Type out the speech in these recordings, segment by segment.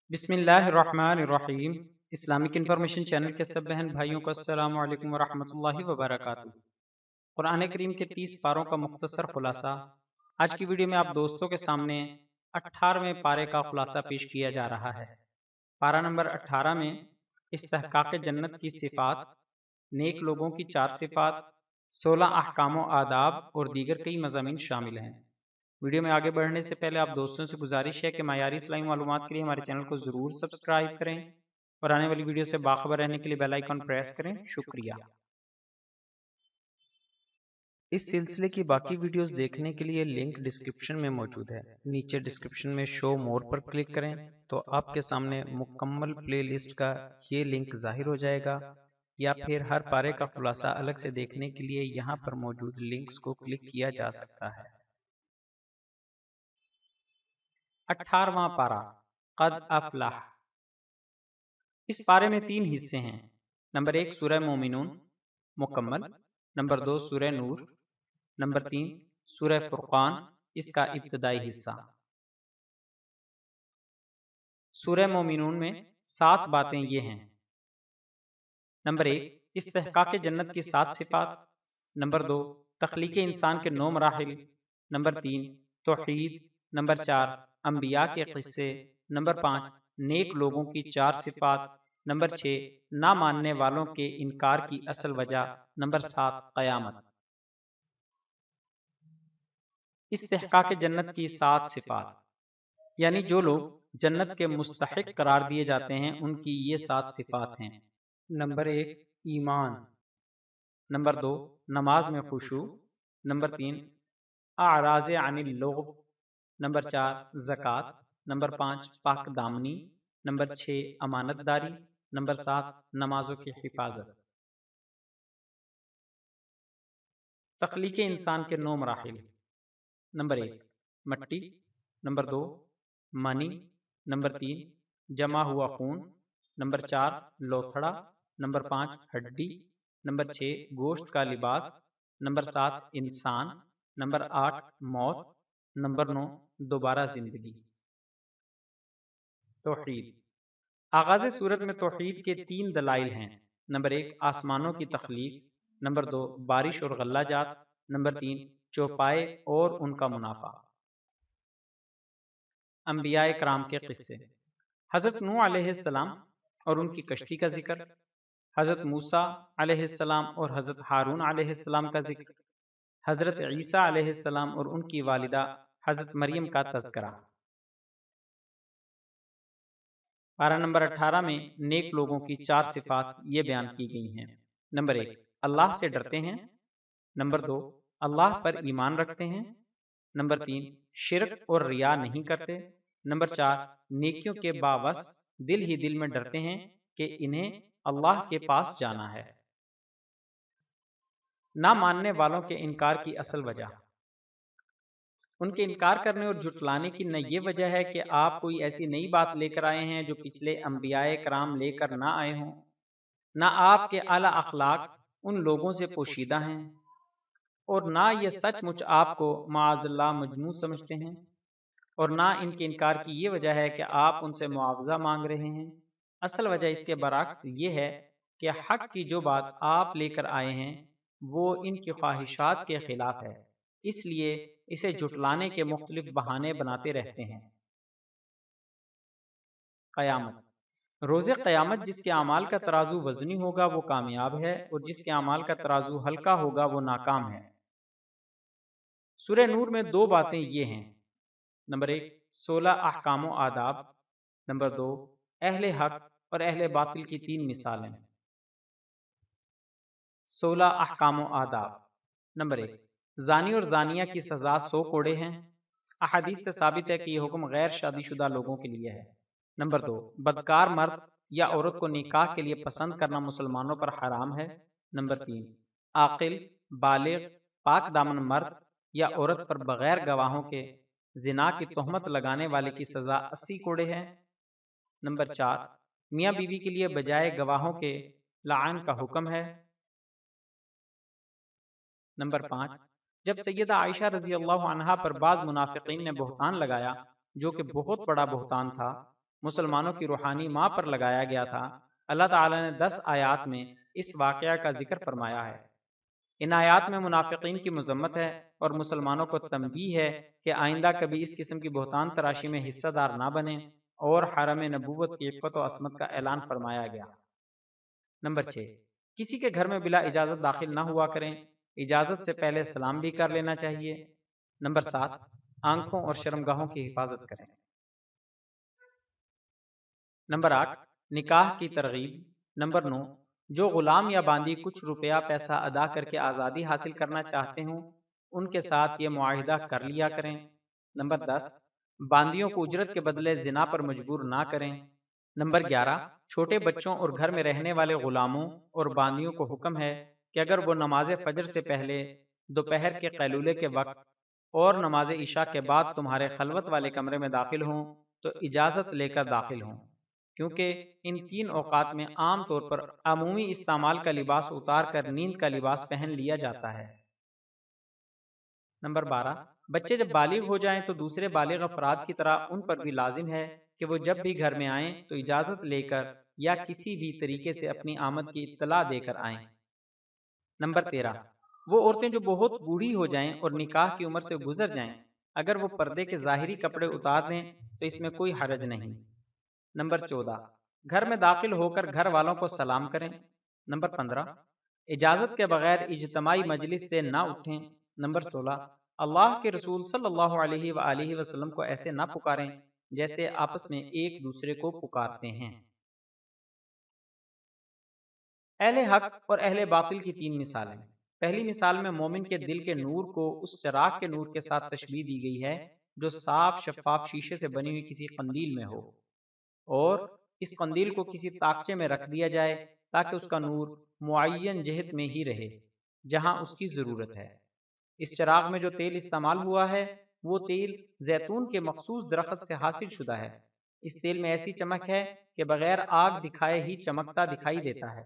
بسم اللہ الرحمن الرحیم۔ اسلامک انفارمیشن چینل کے سب بہن بھائیوں کو السلام علیکم ورحمۃ اللہ وبرکاتہ۔ قرآن کریم کے 30 پاروں کا مختصر خلاصہ آج کی ویڈیو میں آپ دوستوں کے سامنے 18ویں پارے کا خلاصہ پیش کیا جا رہا ہے۔ پارہ نمبر 18 میں استحقاق جنت کی صفات، نیک لوگوں کی 4 صفات، 16 احکام و آداب اور دیگر کئی مضامین شامل ہیں۔ ویڈیو میں آگے بڑھنے سے پہلے آپ دوستوں سے گزارش ہے کہ معیاری اسلامی معلومات کے لیے ہمارے چینل کو ضرور سبسکرائب کریں اور آنے والی ویڈیو سے باخبر رہنے کے لیے بیل آئیکن پریس کریں۔ شکریہ۔ اس سلسلے کی باقی ویڈیوز دیکھنے کے لیے لنک ڈسکرپشن میں موجود ہے۔ نیچے ڈسکرپشن میں شو مور پر کلک کریں تو آپ کے سامنے مکمل پلے لسٹ کا یہ لنک ظاہر ہو جائے گا، یا پھر ہر پارے کا خلاصہ الگ سے دیکھنے کے لیے یہاں پر موجود لنکس کو کلک کیا جا سکتا ہے۔ 18واں پارہ قد افلح۔ اس پارے میں 3 حصے ہیں۔ نمبر 1 سورہ مومنون مکمل، نمبر 2 سورہ نور، نمبر 3 سورہ فرقان اس کا ابتدائی حصہ۔ سورہ مومنون میں 7 باتیں یہ ہیں۔ نمبر 1 استحقاق جنت کی 7 صفات، نمبر 2 تخلیق انسان کے 9 مراحل، نمبر 3 توحید، نمبر 4 انبیاء کے قصے، نمبر 5 نیک لوگوں کی 4 صفات، نمبر 6 نہ ماننے والوں کے انکار کی اصل وجہ، نمبر 7 قیامت۔ استحقاق جنت کی 7 صفات، یعنی جو لوگ جنت کے مستحق قرار دیے جاتے ہیں ان کی یہ 7 صفات ہیں۔ نمبر 1 ایمان، نمبر 2 نماز میں خشوع، نمبر 3 اعراض عن اللغو، نمبر 4 زکوٰۃ، نمبر 5 پاک دامنی، نمبر 6 امانت داری، نمبر 7 نمازوں کی حفاظت۔ تخلیق انسان کے 9 مراحل۔ نمبر 1 مٹی، نمبر 2 منی، نمبر 3 جمع ہوا خون، نمبر 4 لوتھڑا، نمبر 5 ہڈی، نمبر 6 گوشت کا لباس، نمبر 7 انسان، نمبر 8 موت، نمبر 9 دوبارہ زندگی۔ توحید۔ آغاز سورت میں توحید کے 3 دلائل ہیں۔ نمبر 1 آسمانوں کی تخلیق، نمبر 2 بارش اور غلہ جات، نمبر 3 چوپائے اور ان کا منافع۔ انبیاء کرام کے قصے۔ حضرت نوح علیہ السلام اور ان کی کشتی کا ذکر، حضرت موسیٰ علیہ السلام اور حضرت ہارون علیہ السلام کا ذکر، حضرت عیسیٰ علیہ السلام اور ان کی والدہ حضرت مریم کا تذکرہ۔ پارہ نمبر 18 میں نیک لوگوں کی 4 صفات یہ بیان کی گئی ہیں۔ نمبر 1 اللہ سے ڈرتے ہیں، نمبر 2 اللہ پر ایمان رکھتے ہیں، نمبر 3 شرک اور ریا نہیں کرتے، نمبر 4 نیکیوں کے باوس دل ہی دل میں ڈرتے ہیں کہ انہیں اللہ کے پاس جانا ہے۔ نہ ماننے والوں کے انکار کی اصل وجہ۔ ان کے انکار کرنے اور جھٹلانے کی نہ یہ وجہ ہے کہ آپ کوئی ایسی نئی بات لے کر آئے ہیں جو پچھلے انبیاء کرام لے کر نہ آئے ہوں، نہ آپ کے اعلی اخلاق ان لوگوں سے پوشیدہ ہیں، اور نہ یہ سچ مچ آپ کو معاذ اللہ مجنون سمجھتے ہیں، اور نہ ان کے انکار کی یہ وجہ ہے کہ آپ ان سے معاوضہ مانگ رہے ہیں۔ اصل وجہ اس کے برعکس یہ ہے کہ حق کی جو بات آپ لے کر آئے ہیں وہ ان کی خواہشات کے خلاف ہے، اس لیے اسے جھٹلانے کے مختلف بہانے بناتے رہتے ہیں۔ قیامت۔ روز قیامت جس کے اعمال کا ترازو وزنی ہوگا وہ کامیاب ہے، اور جس کے اعمال کا ترازو ہلکا ہوگا وہ ناکام ہے۔ سورہ نور میں 2 باتیں یہ ہیں۔ نمبر 1 16 احکام و آداب، نمبر 2 اہل حق اور اہل باطل کی 3 مثالیں۔ 16 احکام و آداب۔ نمبر 1 زانی اور زانیہ کی سزا 100 کوڑے ہیں۔ احادیث سے ثابت ہے کہ یہ حکم غیر شادی شدہ لوگوں کے لیے ہے۔ نمبر 2 بدکار مرد یا عورت کو نکاح کے لیے پسند کرنا مسلمانوں پر حرام ہے۔ نمبر 3 عاقل، بالغ، پاک دامن مرد یا عورت پر بغیر گواہوں کے زنا کی تہمت لگانے والے کی سزا 80 کوڑے ہے۔ نمبر 4 میاں بیوی کے لیے بجائے گواہوں کے لعن کا حکم ہے۔ نمبر 5 جب سیدہ عائشہ رضی اللہ عنہا پر بعض منافقین نے بہتان لگایا جو کہ بہت بڑا بہتان تھا، مسلمانوں کی روحانی ماں پر لگایا گیا تھا، اللہ تعالیٰ نے 10 آیات میں اس واقعہ کا ذکر فرمایا ہے۔ ان آیات میں منافقین کی مذمت ہے اور مسلمانوں کو تنبیہ ہے کہ آئندہ کبھی اس قسم کی بہتان تراشی میں حصہ دار نہ بنیں، اور حرم نبوت کی عفت و عصمت کا اعلان فرمایا گیا۔ نمبر 6، کسی کے گھر میں بلا اجازت داخل نہ ہوا کریں، اجازت سے پہلے سلام بھی کر لینا چاہیے۔ نمبر 7، آنکھوں اور شرمگاہوں کی حفاظت کریں۔ نمبر 8، نکاح کی ترغیب۔ نمبر 9، جو غلام یا باندی کچھ روپیہ پیسہ ادا کر کے آزادی حاصل کرنا چاہتے ہوں ان کے ساتھ یہ معاہدہ کر لیا کریں۔ نمبر 10، باندیوں کو اجرت کے بدلے زنا پر مجبور نہ کریں۔ نمبر 11، چھوٹے بچوں اور گھر میں رہنے والے غلاموں اور باندیوں کو حکم ہے کہ اگر وہ نماز فجر سے پہلے، دوپہر کے قیلولے کے وقت اور نماز عشاء کے بعد تمہارے خلوت والے کمرے میں داخل ہوں تو اجازت لے کر داخل ہوں، کیونکہ ان 3 اوقات میں عام طور پر عمومی استعمال کا لباس اتار کر نیند کا لباس پہن لیا جاتا ہے۔ نمبر 12، بچے جب بالغ ہو جائیں تو دوسرے بالغ افراد کی طرح ان پر بھی لازم ہے کہ وہ جب بھی گھر میں آئیں تو اجازت لے کر یا کسی بھی طریقے سے اپنی آمد کی اطلاع دے کر آئیں۔ نمبر 13، وہ عورتیں جو بہت بوڑھی ہو جائیں اور نکاح کی عمر سے گزر جائیں، اگر وہ پردے کے ظاہری کپڑے اتار دیں تو اس میں کوئی حرج نہیں۔ نمبر 14، گھر میں داخل ہو کر گھر والوں کو سلام کریں۔ نمبر 15، اجازت کے بغیر اجتماعی مجلس سے نہ اٹھیں۔ نمبر 16، اللہ کے رسول صلی اللہ علیہ وآلہ وسلم کو ایسے نہ پکاریں جیسے آپس میں ایک دوسرے کو پکارتے ہیں۔ اہل حق اور اہل باطل کی 3 مثالیں۔ پہلی مثال میں مومن کے دل کے نور کو اس چراغ کے نور کے ساتھ تشبیہ دی گئی ہے جو صاف شفاف شیشے سے بنی ہوئی کسی قندیل میں ہو، اور اس قندیل کو کسی طاقچے میں رکھ دیا جائے تاکہ اس کا نور معین جہت میں ہی رہے جہاں اس کی ضرورت ہے۔ اس چراغ میں جو تیل استعمال ہوا ہے وہ تیل زیتون کے مخصوص درخت سے حاصل شدہ ہے۔ اس تیل میں ایسی چمک ہے کہ بغیر آگ دکھائے ہی چمکتا دکھائی دیتا ہے۔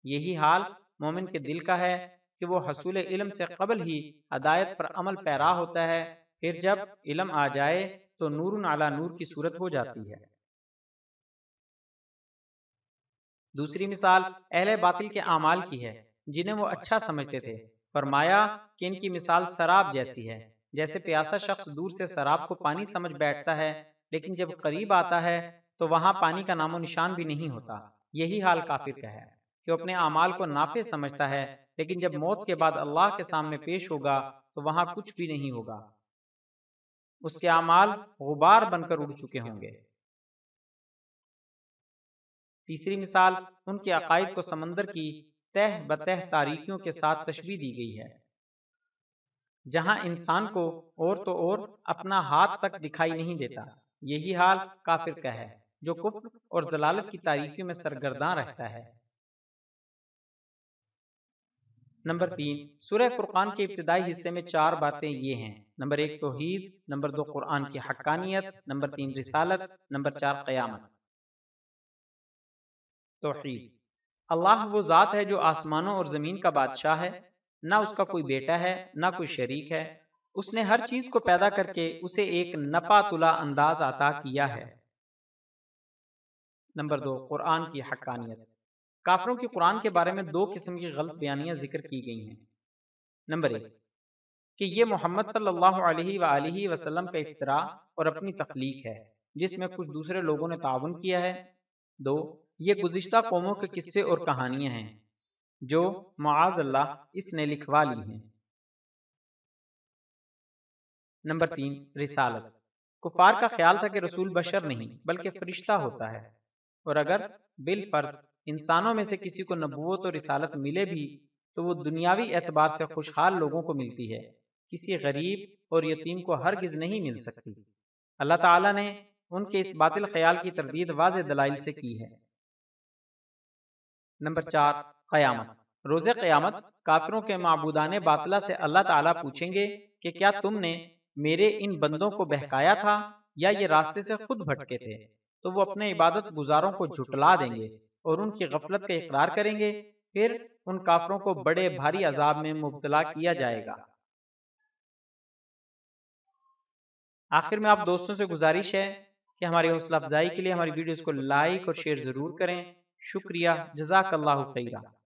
یہی حال مومن کے دل کا ہے کہ وہ حصول علم سے قبل ہی ہدایت پر عمل پیرا ہوتا ہے، پھر جب علم آ جائے تو نور علی نور کی صورت ہو جاتی ہے۔ دوسری مثال اہل باطل کے اعمال کی ہے جنہیں وہ اچھا سمجھتے تھے۔ فرمایا کہ ان کی مثال سراب جیسی ہے، جیسے پیاسا شخص دور سے سراب کو پانی سمجھ بیٹھتا ہے، لیکن جب قریب آتا ہے تو وہاں پانی کا نام و نشان بھی نہیں ہوتا۔ یہی حال کافر کا ہے کہ وہ اپنے اعمال کو نافع سمجھتا ہے، لیکن جب موت کے بعد اللہ کے سامنے پیش ہوگا تو وہاں کچھ بھی نہیں ہوگا، اس کے اعمال غبار بن کر اڑ چکے ہوں گے۔ تیسری مثال ان کے عقائد کو سمندر کی تہ بتہ تاریکیوں کے ساتھ تشبیہ دی گئی ہے، جہاں انسان کو اور تو اور اپنا ہاتھ تک دکھائی نہیں دیتا۔ یہی حال کافر کا ہے جو کفر اور ضلالت کی تاریکیوں میں سرگرداں رہتا ہے۔ نمبر 3، سورہ فرقان کے ابتدائی حصے میں 4 باتیں یہ ہیں۔ نمبر 1 توحید، نمبر 2 قرآن کی حقانیت، نمبر 3 رسالت، نمبر 4 قیامت۔ توحید، اللہ وہ ذات ہے جو آسمانوں اور زمین کا بادشاہ ہے، نہ اس کا کوئی بیٹا ہے نہ کوئی شریک ہے، اس نے ہر چیز کو پیدا کر کے اسے ایک نپا تلا انداز عطا کیا ہے۔ نمبر 2 قرآن کی حقانیت، کافروں کی قرآن کے بارے میں 2 قسم کی غلط بیانیاں ذکر کی گئی ہیں۔ نمبر 1 کہ یہ محمد صلی اللہ علیہ وآلہ وسلم کا افتراء اور اپنی تخلیق ہے جس میں کچھ دوسرے لوگوں نے تعاون کیا ہے۔ 2 یہ گزشتہ قوموں کے قصے اور کہانیاں ہیں جو معاذ اللہ اس نے لکھوا لی ہیں۔ نمبر 3 رسالت، کفار کا خیال تھا کہ رسول بشر نہیں بلکہ فرشتہ ہوتا ہے، اور اگر بالفرض انسانوں میں سے کسی کو نبوت اور رسالت ملے بھی تو وہ دنیاوی اعتبار سے خوشحال لوگوں کو ملتی ہے، کسی غریب اور یتیم کو ہرگز نہیں مل سکتی۔ اللہ تعالیٰ نے ان کے اس باطل خیال کی تردید واضح دلائل سے کی ہے۔ نمبر 4 قیامت، روز قیامت کافروں کے معبودان باطلہ سے اللہ تعالیٰ پوچھیں گے کہ کیا تم نے میرے ان بندوں کو بہکایا تھا یا یہ راستے سے خود بھٹکے تھے؟ تو وہ اپنے عبادت گزاروں کو جھٹلا دیں گے اور ان کی غفلت کا اقرار کریں گے، پھر ان کافروں کو بڑے بھاری عذاب میں مبتلا کیا جائے گا۔ آخر میں آپ دوستوں سے گزارش ہے کہ ہماری حوصلہ افزائی کے لیے ہماری ویڈیوز کو لائک اور شیئر ضرور کریں۔ شکریہ، جزاک اللہ خیرہ۔